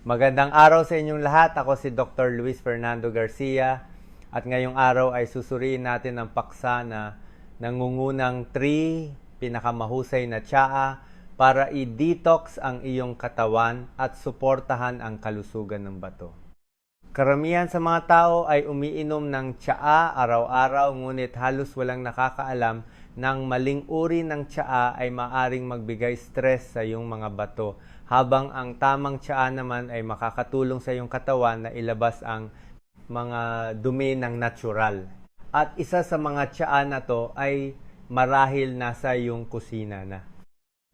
Magandang araw sa inyong lahat. Ako si Dr. Luis Fernando Garcia at ngayong araw ay susuriin natin ang paksa na nangungunang 3 pinakamahusay na tsaa para i-detox ang iyong katawan at suportahan ang kalusugan ng bato. Karamihan sa mga tao ay umiinom ng tsaa araw-araw ngunit halos walang nakakaalam ng maling uri ng tsaa ay maaring magbigay stress sa iyong mga bato, habang ang tamang tsaa naman ay makakatulong sa iyong katawan na ilabas ang mga dumi ng natural. At isa sa mga tsaa na to ay marahil nasa iyong kusina na.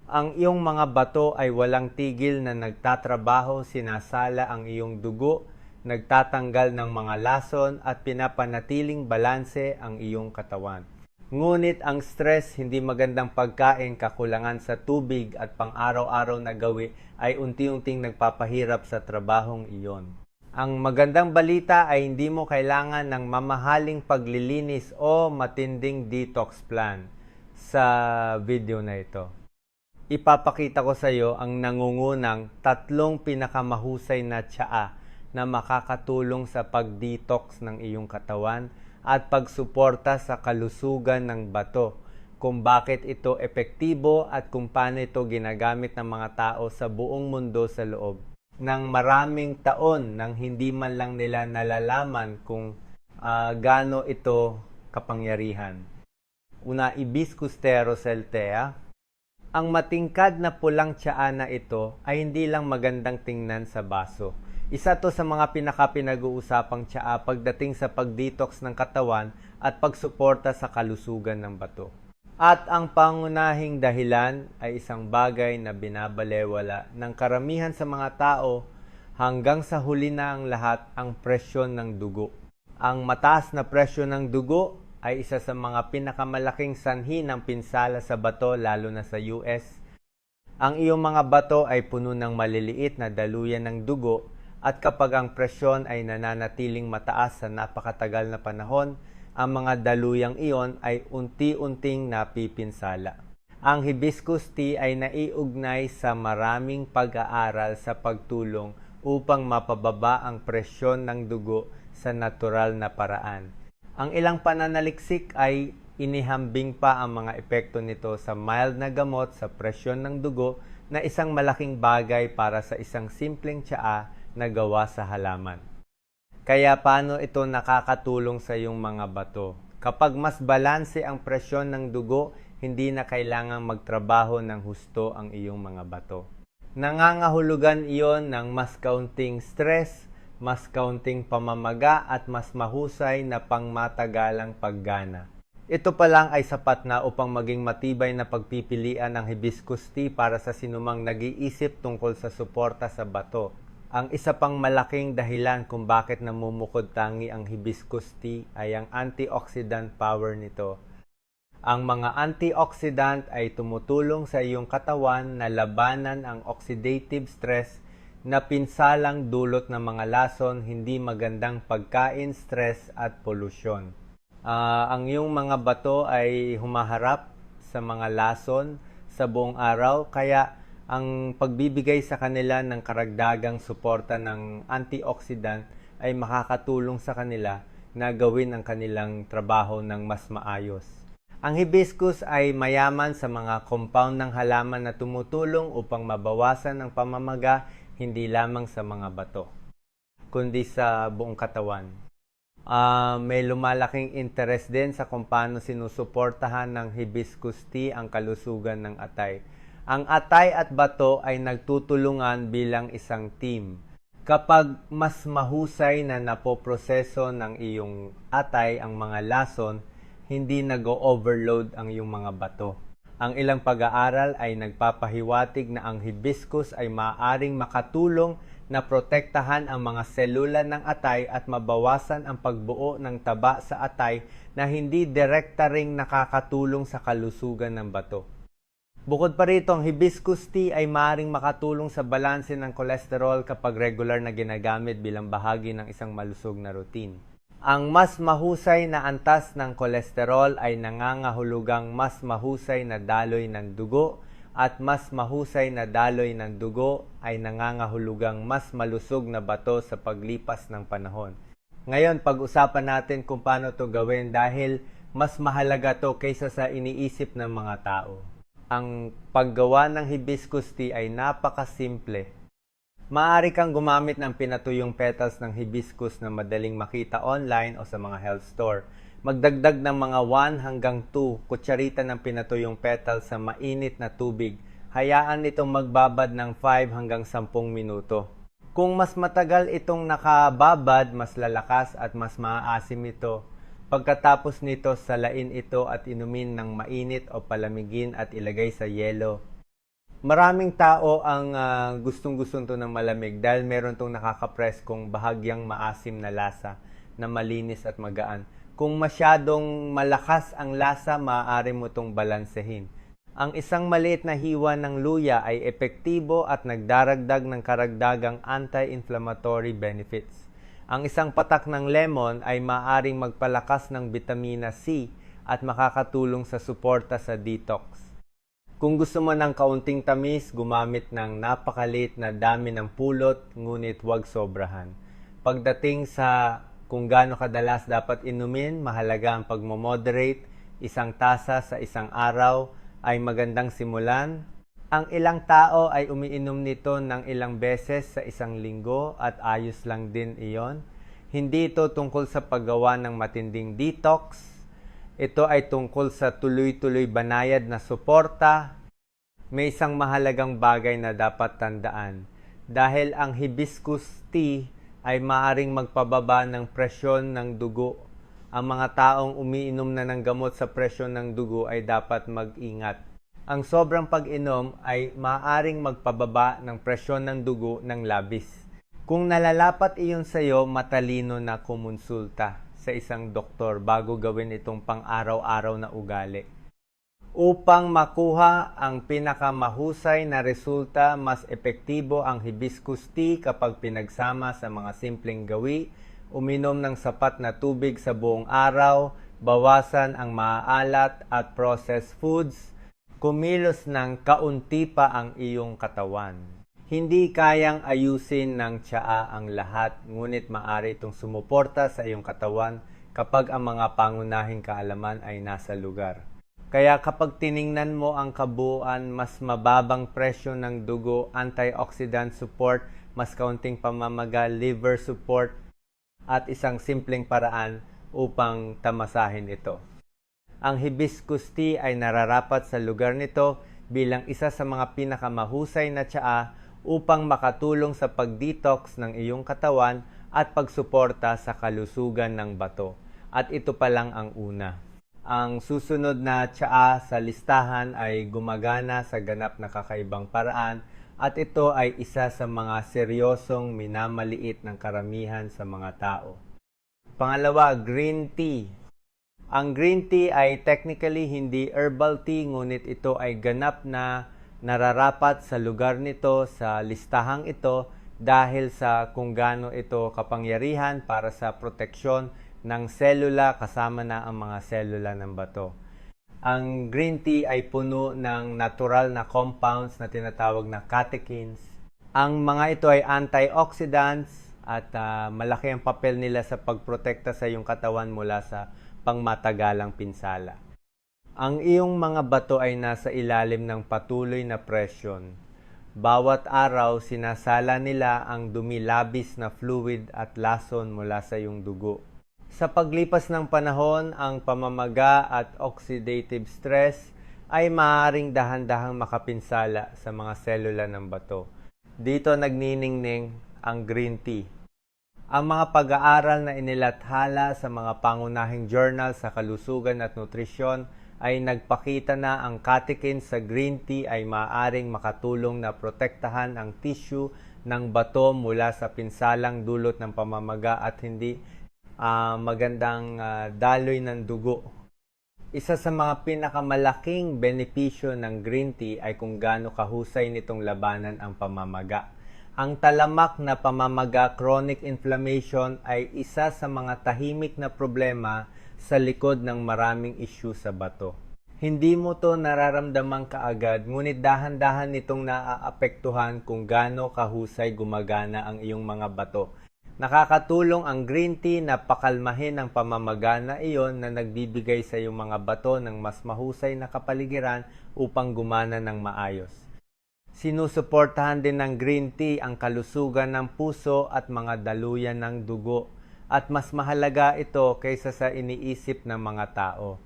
Ang iyong mga bato ay walang tigil na nagtatrabaho, sinasala ang iyong dugo, nagtatanggal ng mga lason at pinapanatiling balanse ang iyong katawan. Ngunit ang stress, hindi magandang pagkain, kakulangan sa tubig at pang-araw-araw na gawi ay unti-unting nagpapahirap sa trabahong iyon. Ang magandang balita ay hindi mo kailangan ng mamahaling paglilinis o matinding detox plan sa video na ito. Ipapakita ko sa iyo ang nangungunang 3 pinakamahusay na tsaa na makakatulong sa pag-detox ng iyong katawan at pagsuporta sa kalusugan ng bato, kung bakit ito epektibo at kung paano ito ginagamit ng mga tao sa buong mundo sa loob ng maraming taon nang hindi man lang nila nalalaman kung gaano ito kapangyarihan. Una, Hibiscus terroceltea. Ang matingkad na pulang tsaa na ito ay hindi lang magandang tingnan sa baso. Isa to sa mga pinag-uusapang tsaa pagdating sa pag-detox ng katawan at pagsuporta sa kalusugan ng bato. At ang pangunahing dahilan ay isang bagay na binabalewala ng karamihan sa mga tao hanggang sa huli na ang lahat, ang presyon ng dugo. Ang mataas na presyon ng dugo ay isa sa mga pinakamalaking sanhi ng pinsala sa bato, lalo na sa US. Ang iyong mga bato ay puno ng maliliit na daluyan ng dugo, at kapag ang presyon ay nananatiling mataas sa napakatagal na panahon, ang mga daluyang iyon ay unti-unting napipinsala. Ang hibiscus tea ay naiugnay sa maraming pag-aaral sa pagtulong upang mapababa ang presyon ng dugo sa natural na paraan. Ang ilang pananaliksik ay inihambing pa ang mga epekto nito sa mild na gamot sa presyon ng dugo, na isang malaking bagay para sa isang simpleng tsaa na gawa sa halaman. Kaya paano ito nakakatulong sa iyong mga bato? Kapag mas balanse ang presyon ng dugo, hindi na kailangang magtrabaho ng husto ang iyong mga bato. Nangangahulugan iyon ng mas kaunting stress, mas kaunting pamamaga at mas mahusay na pangmatagalang paggana. Ito pa lang ay sapat na upang maging matibay na pagpipilian ng hibiscus tea para sa sinumang nag-iisip tungkol sa suporta sa bato. Ang isa pang malaking dahilan kung bakit namumukod tangi ang hibiscus tea ay ang antioxidant power nito. Ang mga antioxidant ay tumutulong sa iyong katawan na labanan ang oxidative stress na pinsalang dulot ng mga lason, hindi magandang pagkain, stress at polusyon. Ang iyong mga bato ay humaharap sa mga lason sa buong araw, kaya ang pagbibigay sa kanila ng karagdagang suporta ng antioxidant ay makakatulong sa kanila na gawin ang kanilang trabaho ng mas maayos. Ang hibiscus ay mayaman sa mga compound ng halaman na tumutulong upang mabawasan ang pamamaga, hindi lamang sa mga bato, kundi sa buong katawan. May lumalaking interest din sa kung paano sinusuportahan ng hibiscus tea ang kalusugan ng atay. Ang atay at bato ay nagtutulungan bilang isang team. Kapag mas mahusay na napoproseso ng iyong atay ang mga lason, hindi nag-overload ang iyong mga bato. Ang ilang pag-aaral ay nagpapahiwatig na ang hibiscus ay maaaring makatulong na protektahan ang mga selula ng atay at mabawasan ang pagbuo ng taba sa atay na hindi direkta ring nakakatulong sa kalusugan ng bato. Bukod pa rito, ang hibiscus tea ay maaaring makatulong sa balanse ng kolesterol kapag regular na ginagamit bilang bahagi ng isang malusog na routine. Ang mas mahusay na antas ng kolesterol ay nangangahulugang mas mahusay na daloy ng dugo at mas mahusay na daloy ng dugo ay nangangahulugang mas malusog na bato sa paglipas ng panahon. Ngayon, pag-usapan natin kung paano to gawin dahil mas mahalaga to kaysa sa iniisip ng mga tao. Ang paggawa ng hibiscus tea ay napakasimple. Maaari kang gumamit ng pinatuyong petals ng hibiscus na madaling makita online o sa mga health store. Magdagdag ng mga 1 hanggang 2 kutsarita ng pinatuyong petals sa mainit na tubig. Hayaan itong magbabad ng 5 hanggang 10 minuto. Kung mas matagal itong nakababad, mas lalakas at mas maaasim ito. Pagkatapos nito, salain ito at inumin ng mainit o palamigin at ilagay sa yelo. Maraming tao ang gustong-gusto ito ng malamig dahil meron itong nakakapress kung bahagyang maasim na lasa na malinis at magaan. Kung masyadong malakas ang lasa, maaari mo itong balansehin. Ang isang maliit na hiwa ng luya ay epektibo at nagdaragdag ng karagdagang anti-inflammatory benefits. Ang isang patak ng lemon ay maaaring magpalakas ng vitamina C at makakatulong sa suporta sa detox. Kung gusto mo ng kaunting tamis, gumamit ng napakaliit na dami ng pulot, ngunit huwag sobrahan. Pagdating sa kung gaano kadalas dapat inumin, mahalaga ang pagmomoderate. 1 tasa sa isang araw ay magandang simulan. Ang ilang tao ay umiinom nito ng ilang beses sa isang linggo at ayos lang din iyon. Hindi ito tungkol sa paggawa ng matinding detox. Ito ay tungkol sa tuloy-tuloy banayad na suporta. May isang mahalagang bagay na dapat tandaan. Dahil ang hibiscus tea ay maaaring magpababa ng presyon ng dugo. Ang mga taong umiinom na ng gamot sa presyon ng dugo ay dapat mag-ingat. Ang sobrang pag-inom ay maaaring magpababa ng presyon ng dugo ng labis. Kung nalalapat iyon sa iyo, matalino na kumonsulta sa isang doktor bago gawin itong pang-araw-araw na ugali. Upang makuha ang pinakamahusay na resulta, mas epektibo ang hibiscus tea kapag pinagsama sa mga simpleng gawi, uminom ng sapat na tubig sa buong araw, bawasan ang maaalat at processed foods, kumilos ng kaunti pa ang iyong katawan. Hindi kayang ayusin ng tsaa ang lahat, ngunit maaari itong sumuporta sa iyong katawan kapag ang mga pangunahing kaalaman ay nasa lugar. Kaya kapag tiningnan mo ang kabuuan, mas mababang presyo ng dugo, antioxidant support, mas kaunting pamamaga, liver support, at isang simpleng paraan upang tamasahin ito. Ang hibiscus tea ay nararapat sa lugar nito bilang isa sa mga pinakamahusay na tsaa upang makatulong sa pag-detox ng iyong katawan at pagsuporta sa kalusugan ng bato. At ito pa lang ang una. Ang susunod na tsaa sa listahan ay gumagana sa ganap na kakaibang paraan at ito ay isa sa mga seryosong minamaliit ng karamihan sa mga tao. Pangalawa, green tea. Ang green tea ay technically hindi herbal tea, ngunit ito ay ganap na nararapat sa lugar nito sa listahang ito dahil sa kung gaano ito kapangyarihan para sa proteksyon ng selula kasama na ang mga selula ng bato. Ang green tea ay puno ng natural na compounds na tinatawag na catechins. Ang mga ito ay antioxidants at malaki ang papel nila sa pagprotekta sa iyong katawan mula sa pangmatagalang pinsala. Ang iyong mga bato ay nasa ilalim ng patuloy na presyon. Bawat araw, sinasala nila ang dumi-labis na fluid at lason mula sa iyong dugo. Sa paglipas ng panahon, ang pamamaga at oxidative stress ay maaaring dahan-dahang makapinsala sa mga selula ng bato. Dito nagniningning ang green tea. Ang mga pag-aaral na inilathala sa mga pangunahing journal sa kalusugan at nutrisyon ay nagpakita na ang catechins sa green tea ay maaaring makatulong na protektahan ang tissue ng bato mula sa pinsalang dulot ng pamamaga at hindi magandang daloy ng dugo. Isa sa mga pinakamalaking benepisyo ng green tea ay kung gaano kahusay nitong labanan ang pamamaga. Ang talamak na pamamaga, chronic inflammation, ay isa sa mga tahimik na problema sa likod ng maraming issue sa bato. Hindi mo to nararamdaman kaagad, ngunit dahan-dahan nitong naaapektuhan kung gaano kahusay gumagana ang iyong mga bato. Nakakatulong ang green tea na pakalmahin ang pamamagana iyon na nagbibigay sa iyong mga bato ng mas mahusay na kapaligiran upang gumana ng maayos. Sinusuportahan din ng green tea ang kalusugan ng puso at mga daluyan ng dugo, at mas mahalaga ito kaysa sa iniisip ng mga tao.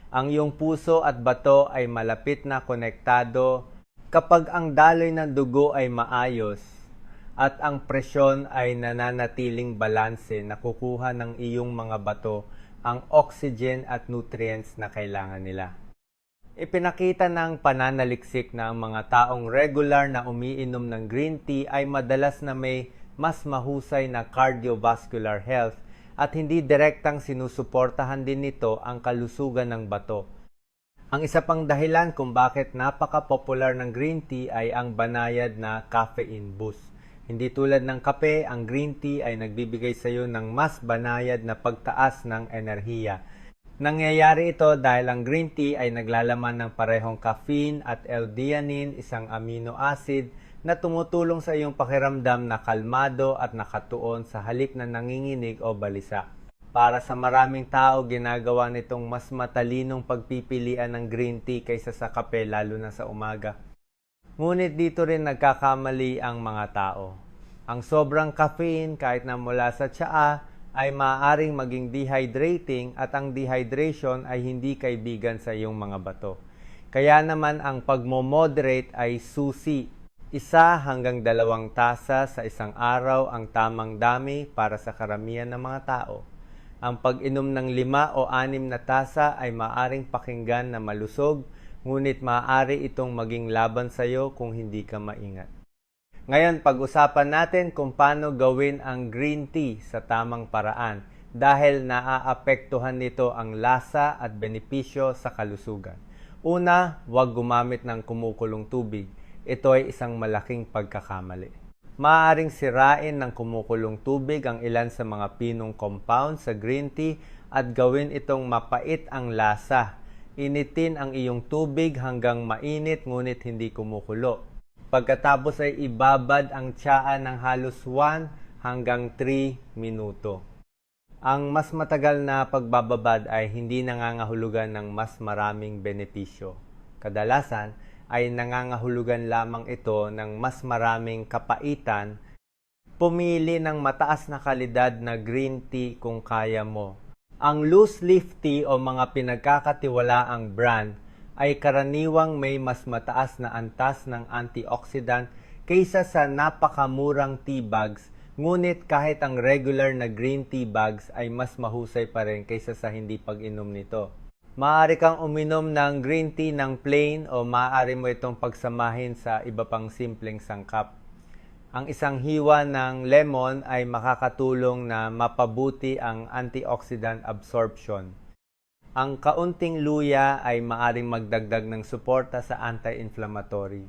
Ang iyong puso at bato ay malapit na konektado kapag ang daloy ng dugo ay maayos at ang presyon ay nananatiling balanse, nakukuha ng iyong mga bato ang oxygen at nutrients na kailangan nila. Ipinakita ng pananaliksik na ang mga taong regular na umiinom ng green tea ay madalas na may mas mahusay na cardiovascular health at hindi direktang sinusuportahan din nito ang kalusugan ng bato. Ang isa pang dahilan kung bakit napaka-popular ng green tea ay ang banayad na caffeine boost. Hindi tulad ng kape, ang green tea ay nagbibigay sa iyo ng mas banayad na pagtaas ng enerhiya. Nangyayari ito dahil ang green tea ay naglalaman ng parehong caffeine at L-theanine, isang amino acid na tumutulong sa iyong pakiramdam na kalmado at nakatuon sa halip na nanginginig o balisa. Para sa maraming tao, ginagawa nitong mas matalinong pagpipilian ng green tea kaysa sa kape, lalo na sa umaga. Ngunit dito rin nagkakamali ang mga tao. Ang sobrang caffeine kahit na mula sa tsaa ay maaaring maging dehydrating at ang dehydration ay hindi kaibigan sa iyong mga bato. Kaya naman ang pagmo-moderate ay susi. 1 hanggang 2 tasa sa isang araw ang tamang dami para sa karamihan ng mga tao. Ang pag-inom ng 5 o 6 na tasa ay maaaring pakinggan na malusog, ngunit maaari itong maging laban sa iyo kung hindi ka maingat. Ngayon, pag-usapan natin kung paano gawin ang green tea sa tamang paraan dahil naaapektuhan nito ang lasa at benepisyo sa kalusugan. Una, huwag gumamit ng kumukulong tubig. Ito ay isang malaking pagkakamali. Maaaring sirain ng kumukulong tubig ang ilan sa mga pinong compound sa green tea at gawin itong mapait ang lasa. Initin ang iyong tubig hanggang mainit ngunit hindi kumukulo. Pagkatapos ay ibabad ang tsaa ng halos 1 hanggang 3 minuto. Ang mas matagal na pagbababad ay hindi nangangahulugan ng mas maraming benepisyo. Kadalasan ay nangangahulugan lamang ito ng mas maraming kapaitan. Pumili ng mataas na kalidad na green tea kung kaya mo. Ang loose leaf tea o mga pinagkakatiwalaang brand ay karaniwang may mas mataas na antas ng antioxidant kaysa sa napakamurang tea bags, ngunit kahit ang regular na green tea bags ay mas mahusay pa rin kaysa sa hindi pag-inom nito. Maaari kang uminom ng green tea ng plain o maaari mo itong pagsamahin sa iba pang simpleng sangkap. Ang isang hiwa ng lemon ay makakatulong na mapabuti ang antioxidant absorption. Ang kaunting luya ay maaring magdagdag ng suporta sa anti-inflammatory.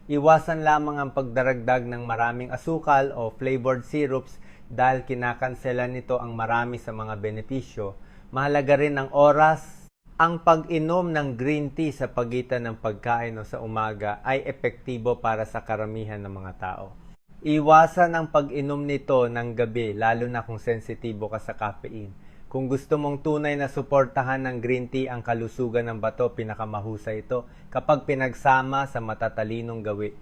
Iwasan lamang ang pagdaragdag ng maraming asukal o flavored syrups dahil kinakansela nito ang marami sa mga benepisyo. Mahalaga rin ang oras. Ang pag-inom ng green tea sa pagitan ng pagkain o sa umaga ay epektibo para sa karamihan ng mga tao. Iwasan ang pag-inom nito ng gabi, lalo na kung sensitibo ka sa caffeine. Kung gusto mong tunay na suportahan ng green tea ang kalusugan ng bato, pinakamahusay ito kapag pinagsama sa matatalinong gawi.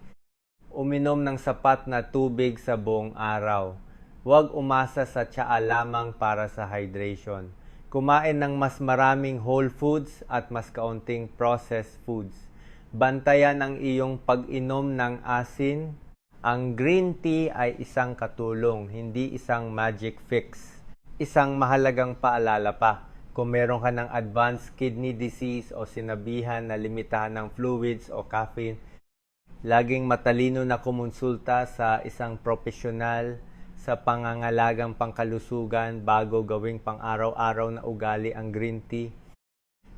Uminom ng sapat na tubig sa buong araw. Huwag umasa sa tsaa lamang para sa hydration. Kumain ng mas maraming whole foods at mas kaunting processed foods. Bantayan ang iyong pag-inom ng asin. Ang green tea ay isang katulong, hindi isang magic fix. Isang mahalagang paalala pa, kung meron ka ng advanced kidney disease o sinabihan na limitahan ng fluids o caffeine, laging matalino na kumonsulta sa isang profesional sa pangangalagang pangkalusugan bago gawing pang-araw-araw na ugali ang green tea.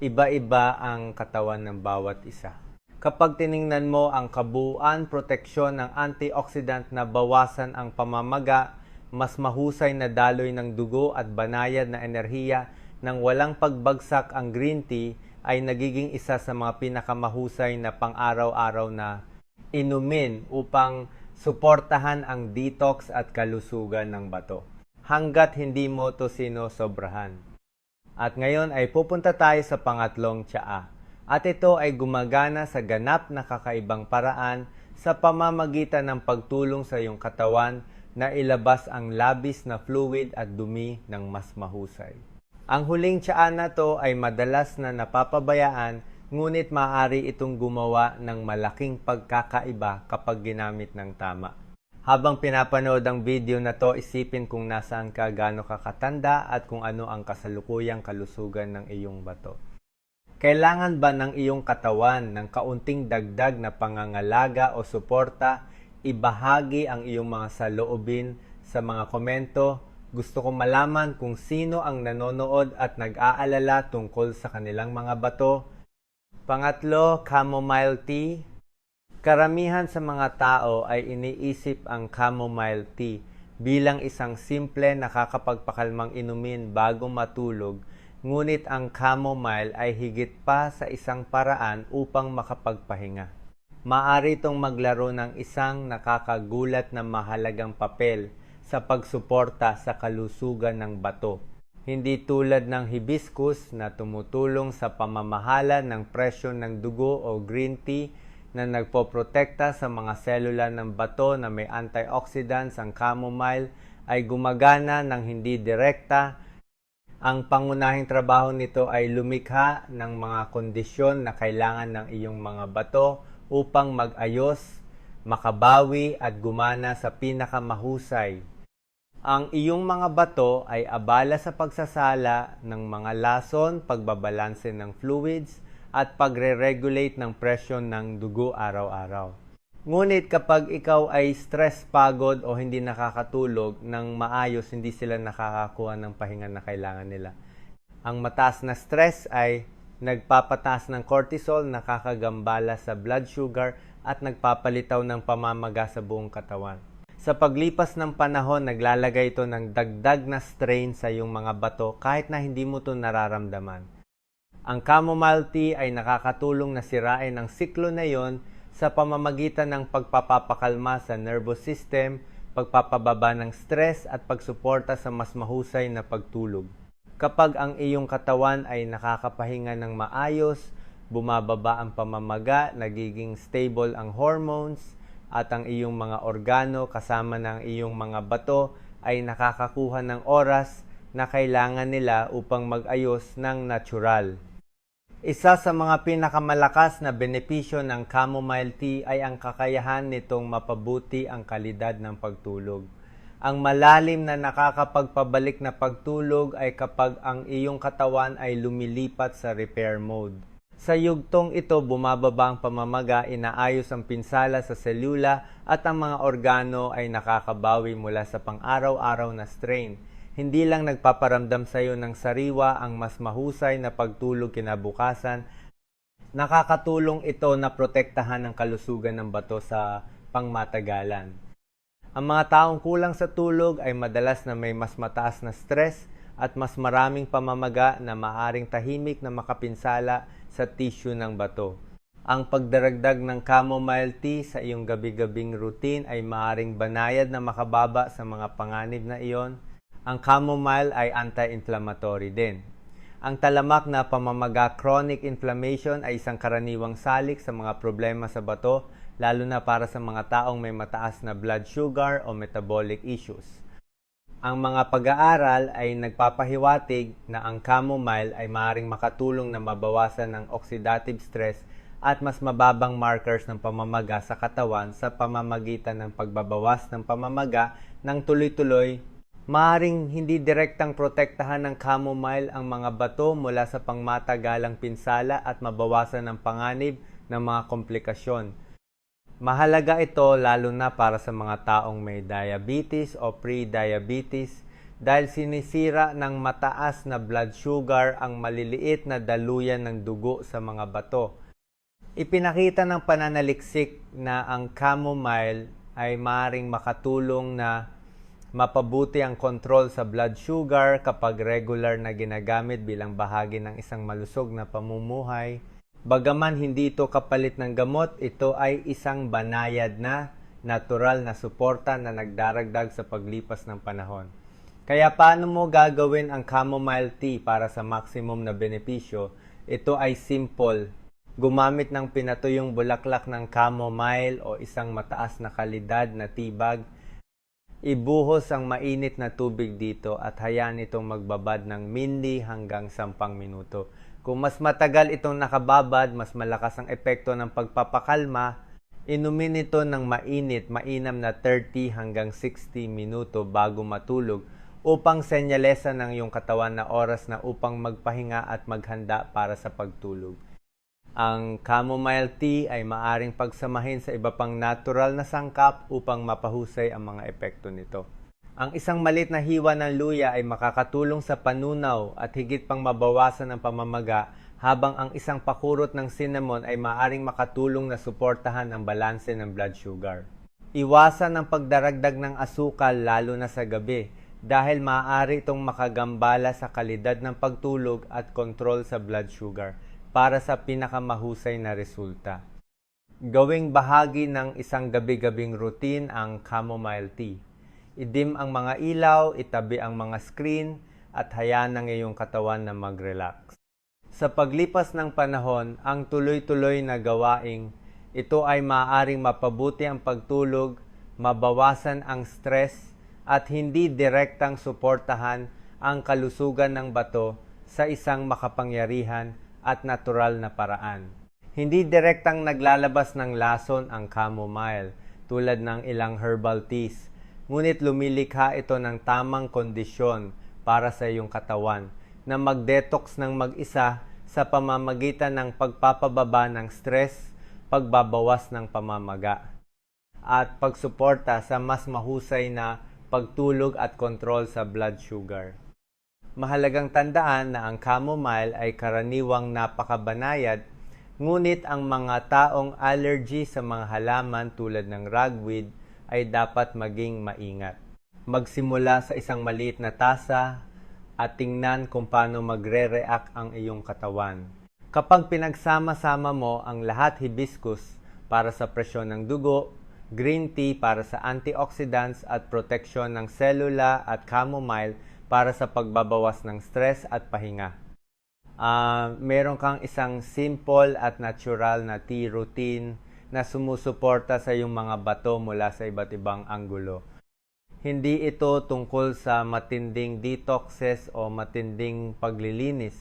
Iba-iba ang katawan ng bawat isa. Kapag tiningnan mo ang kabuuan proteksyon ng antioxidant na bawasan ang pamamaga, mas mahusay na daloy ng dugo at banayad na enerhiya nang walang pagbagsak ang green tea, ay nagiging isa sa mga pinakamahusay na pang-araw-araw na inumin upang suportahan ang detox at kalusugan ng bato. Hanggat hindi mo to sinosobrahan. At ngayon ay pupunta tayo sa pangatlong tsaa. At ito ay gumagana sa ganap na kakaibang paraan sa pamamagitan ng pagtulong sa iyong katawan na ilabas ang labis na fluid at dumi ng mas mahusay. Ang huling tsaa na to ay madalas na napapabayaan, ngunit maaari itong gumawa ng malaking pagkakaiba kapag ginamit ng tama. Habang pinapanood ang video na to, isipin kung nasaan ka, gaano ka katanda at kung ano ang kasalukuyang kalusugan ng iyong bato. Kailangan ba ng iyong katawan ng kaunting dagdag na pangangalaga o suporta? Ibahagi ang iyong mga saloobin sa mga komento. Gusto kong malaman kung sino ang nanonood at nag-aalala tungkol sa kanilang mga bato. Pangatlo, chamomile tea. Karamihan sa mga tao ay iniisip ang chamomile tea bilang isang simple nakakapagpakalmang inumin bago matulog, ngunit ang chamomile ay higit pa sa isang paraan upang makapagpahinga. Maaari itong maglaro ng isang nakakagulat na mahalagang papel sa pagsuporta sa kalusugan ng bato. Hindi tulad ng hibiscus na tumutulong sa pamamahala ng presyon ng dugo o green tea na nagpoprotekta sa mga selula ng bato na may antioxidants, ang chamomile ay gumagana ng hindi direkta. Ang pangunahing trabaho nito ay lumikha ng mga kondisyon na kailangan ng iyong mga bato upang mag-ayos, makabawi at gumana sa pinakamahusay. Ang iyong mga bato ay abala sa pagsasala ng mga lason, pagbabalanse ng fluids, at pagre-regulate ng presyon ng dugo araw-araw. Ngunit kapag ikaw ay stress, pagod o hindi nakakatulog ng maayos, hindi sila nakakakuha ng pahinga na kailangan nila. Ang mataas na stress ay nagpapataas ng cortisol, nakakagambala sa blood sugar at nagpapalitaw ng pamamaga sa buong katawan. Sa paglipas ng panahon, naglalagay ito ng dagdag na strain sa iyong mga bato kahit na hindi mo ito nararamdaman. Ang chamomile tea ay nakakatulong na sirain ang siklo na iyon sa pamamagitan ng pagpapakalma sa nervous system, pagpapababa ng stress at pagsuporta sa mas mahusay na pagtulog. Kapag ang iyong katawan ay nakakapahinga ng maayos, bumababa ang pamamaga, nagiging stable ang hormones, at ang iyong mga organo kasama ng iyong mga bato ay nakakakuha ng oras na kailangan nila upang mag-ayos ng natural. Isa sa mga pinakamalakas na benepisyo ng chamomile tea ay ang kakayahan nitong mapabuti ang kalidad ng pagtulog. Ang malalim na nakakapagpabalik na pagtulog ay kapag ang iyong katawan ay lumilipat sa repair mode. Sa yugtong ito, bumababa ang pamamaga, inaayos ang pinsala sa selula at ang mga organo ay nakakabawi mula sa pang-araw-araw na strain. Hindi lang nagpaparamdam sa iyo ng sariwa ang mas mahusay na pagtulog kinabukasan, nakakatulong ito na protektahan ang kalusugan ng bato sa pangmatagalan. Ang mga taong kulang sa tulog ay madalas na may mas mataas na stress at mas maraming pamamaga na maaring tahimik na makapinsala sa tissue ng bato. Ang pagdaragdag ng chamomile tea sa iyong gabi-gabing routine ay maaring banayad na makababa sa mga panganib na iyon. Ang chamomile ay anti-inflammatory din. Ang talamak na pamamaga, chronic inflammation, ay isang karaniwang salik sa mga problema sa bato, lalo na para sa mga taong may mataas na blood sugar o metabolic issues. Ang mga pag-aaral ay nagpapahiwatig na ang chamomile ay maaaring makatulong na mabawasan ng oxidative stress at mas mababang markers ng pamamaga sa katawan sa pamamagitan ng pagbabawas ng pamamaga ng tuloy-tuloy. Maaaring hindi direktang protektahan ng chamomile ang mga bato mula sa pangmatagalang pinsala at mabawasan ang panganib ng mga komplikasyon. Mahalaga ito lalo na para sa mga taong may diabetes o pre-diabetes dahil sinisira ng mataas na blood sugar ang maliliit na daluyan ng dugo sa mga bato. Ipinakita ng pananaliksik na ang chamomile ay maaaring makatulong na Mapabuti ang control sa blood sugar kapag regular na ginagamit bilang bahagi ng isang malusog na pamumuhay. Bagaman hindi ito kapalit ng gamot, ito ay isang banayad na natural na suporta na nagdaragdag sa paglipas ng panahon. Kaya paano mo gagawin ang chamomile tea para sa maximum na benepisyo? Ito ay simple. Gumamit ng pinatuyong bulaklak ng chamomile o isang mataas na kalidad na tea bag. Ibuhos ang mainit na tubig dito at hayaan itong magbabad ng mindi hanggang 10 minuto. Kung mas matagal itong nakababad, mas malakas ang epekto ng pagpapakalma. Inumin ito ng mainam na 30 hanggang 60 minuto bago matulog upang senyalesa ng iyong katawan na oras na upang magpahinga at maghanda para sa pagtulog. Ang chamomile tea ay maaring pagsamahin sa iba pang natural na sangkap upang mapahusay ang mga epekto nito. Ang isang maliit na hiwa ng luya ay makakatulong sa panunaw at higit pang mabawasan ang pamamaga, habang ang isang pakurot ng cinnamon ay maaring makatulong na suportahan ang balanse ng blood sugar. Iwasan ang pagdaragdag ng asukal lalo na sa gabi dahil maaari itong makagambala sa kalidad ng pagtulog at kontrol sa blood sugar para sa pinakamahusay na resulta. Gawing bahagi ng isang gabi-gabing routine ang chamomile tea. Idim ang mga ilaw, itabi ang mga screen, at hayaan ang iyong katawan na mag-relax. Sa paglipas ng panahon, ang tuloy-tuloy na gawaing ito ay maaaring mapabuti ang pagtulog, mabawasan ang stress, at hindi direktang suportahan ang kalusugan ng bato sa isang makapangyarihan at natural na paraan. Hindi direktang naglalabas ng lason ang chamomile tulad ng ilang herbal teas, ngunit lumilikha ito ng tamang kondisyon para sa iyong katawan na mag-detox ng mag-isa sa pamamagitan ng pagpapababa ng stress, pagbabawas ng pamamaga, at pagsuporta sa mas mahusay na pagtulog at kontrol sa blood sugar. Mahalagang tandaan na ang chamomile ay karaniwang napakabanayad, ngunit ang mga taong allergy sa mga halaman tulad ng ragweed ay dapat maging maingat. Magsimula sa isang maliit na tasa at tingnan kung paano magre-react ang iyong katawan. Kapag pinagsama-sama mo ang lahat hibiscus para sa presyon ng dugo, green tea para sa antioxidants at proteksyon ng selula at chamomile para sa pagbabawas ng stress at pahinga. Meron kang isang simple at natural na tea routine na sumusuporta sa iyong mga bato mula sa iba't ibang anggulo. Hindi ito tungkol sa matinding detoxes o matinding paglilinis.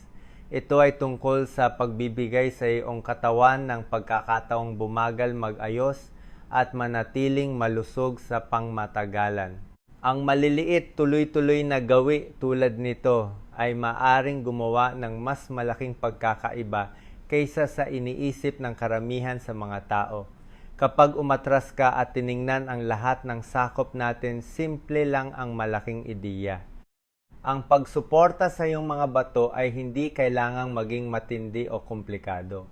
Ito ay tungkol sa pagbibigay sa iyong katawan ng pagkakataong bumagal mag-ayos at manatiling malusog sa pangmatagalan. Ang maliliit tuloy-tuloy na gawi tulad nito ay maaring gumawa ng mas malaking pagkakaiba kaysa sa iniisip ng karamihan sa mga tao. Kapag umatras ka at tiningnan ang lahat ng sakop natin, simple lang ang malaking ideya. Ang pagsuporta sa iyong mga bato ay hindi kailangang maging matindi o komplikado.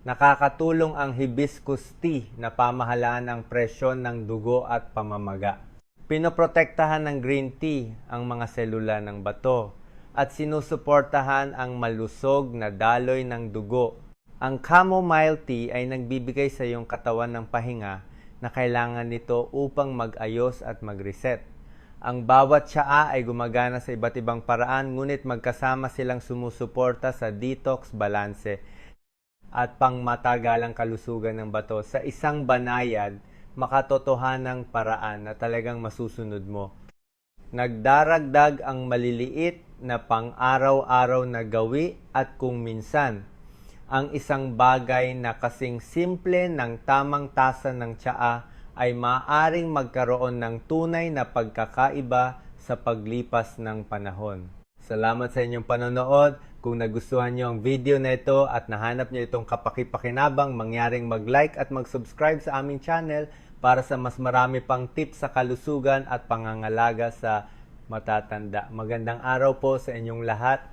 Nakakatulong ang hibiscus tea na pamahalaan ang presyon ng dugo at pamamaga. Pinoprotektahan ng green tea ang mga selula ng bato at sinusuportahan ang malusog na daloy ng dugo. Ang chamomile tea ay nagbibigay sa iyong katawan ng pahinga na kailangan nito upang mag-ayos at mag-reset. Ang bawat tsaa ay gumagana sa iba't ibang paraan, ngunit magkasama silang sumusuporta sa detox, balanse, at pangmatagalang kalusugan ng bato sa isang banayad, makatotohanang paraan na talagang masusunod mo. Nagdaragdag ang maliliit na pang-araw-araw na gawi at kung minsan, ang isang bagay na kasing simple ng tamang tasa ng tsaa ay maaaring magkaroon ng tunay na pagkakaiba sa paglipas ng panahon. Salamat sa inyong panonood. Kung nagustuhan niyo ang video na ito at nahanap niyo itong kapaki-pakinabang, mangyaring mag-like at mag-subscribe sa aming channel para sa mas marami pang tips sa kalusugan at pangangalaga sa matatanda. Magandang araw po sa inyong lahat.